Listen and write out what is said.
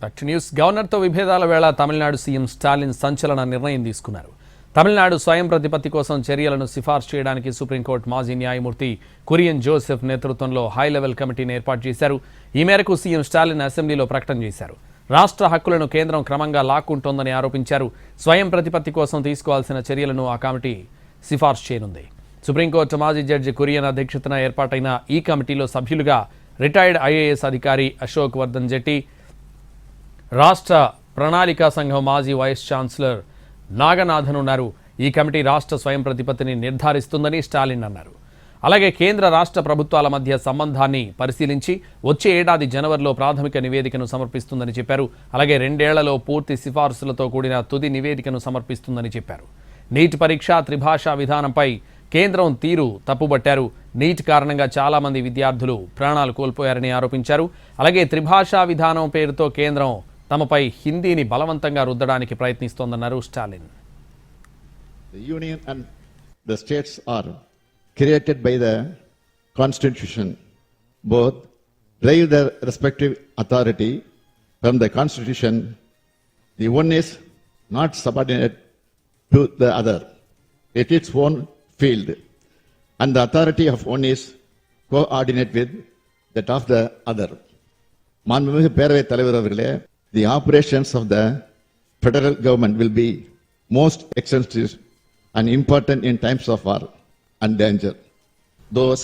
Next news. గవర్నర్తో విభేదాల వేళ Tamil Nadu CM Stalin సంచలన నిర్ణయం తీసుకున్నారు. తమిళనాడు స్వయం ప్రతిపత్తి కోసం చర్యలను సిఫార్సు చేయడానికి సుప్రీంకోర్టు మాజీ న్యాయమూర్తి కురియన్ జోసెఫ్ నేతృత్వంలో హై లెవెల్ కమిటీని ఏర్పాటు చేశారు. ఈ మేరకు సీఎం స్టాలిన్ అసెంబ్లీలో ప్రకటన చేశారు. రాష్ట్ర హక్కులను కేంద్రం క్రమంగా లాక్కుంటోందని ఆరోపించారు. స్వయం ప్రతిపత్తి కోసం తీసుకోవాల్సిన చర్యలను ఆ కమిటీ సిఫార్సు చేయనుంది. సుప్రీంకోర్టు మాజీ జడ్జి కురియన్ అధ్యక్షతన ఏర్పాటైన ఈ కమిటీలో సభ్యులుగా రిటైర్డ్ ఐఏఎస్ అధికారి అశోక్ వర్ధన్ జెట్టి, రాష్ట్ర ప్రణాళికా సంఘం మాజీ వైస్ ఛాన్సలర్ నాగనాథన్ ఉన్నారు. ఈ కమిటీ రాష్ట్ర స్వయం ప్రతిపత్తిని నిర్ధారిస్తుందని స్టాలిన్ అన్నారు. అలాగే కేంద్ర రాష్ట్ర ప్రభుత్వాల మధ్య సంబంధాన్ని పరిశీలించి వచ్చే ఏడాది జనవరిలో ప్రాథమిక నివేదికను సమర్పిస్తుందని చెప్పారు. అలాగే 2 ఏళ్లలో పూర్తి సిఫార్సులతో కూడిన తుది నివేదికను సమర్పిస్తుందని చెప్పారు. నీట్ పరీక్ష త్రిభాషా విధానంపై కేంద్రం తీరు తప్పుబట్టారు. నీట్ కారణంగా చాలా మంది విద్యార్థులు ప్రాణాలు కోల్పోయారని ఆరోపించారు. అలాగే త్రిభాషా విధానం పేరుతో కేంద్రం తమపై హిందీని బలవంతంగా రుద్దడానికి ప్రయత్నిస్తోందన్నారు Stalin. The union and the states are created by the constitution. Both derive their respective authority from the constitution. The one is not subordinate to the other. It is its own field, and the authority of one is coordinate with that of the other. மாண்புமிகு பேரவைத் தலைவர் அவர்களே, the operations of the federal government will be most extensive and important in times of war and danger. Those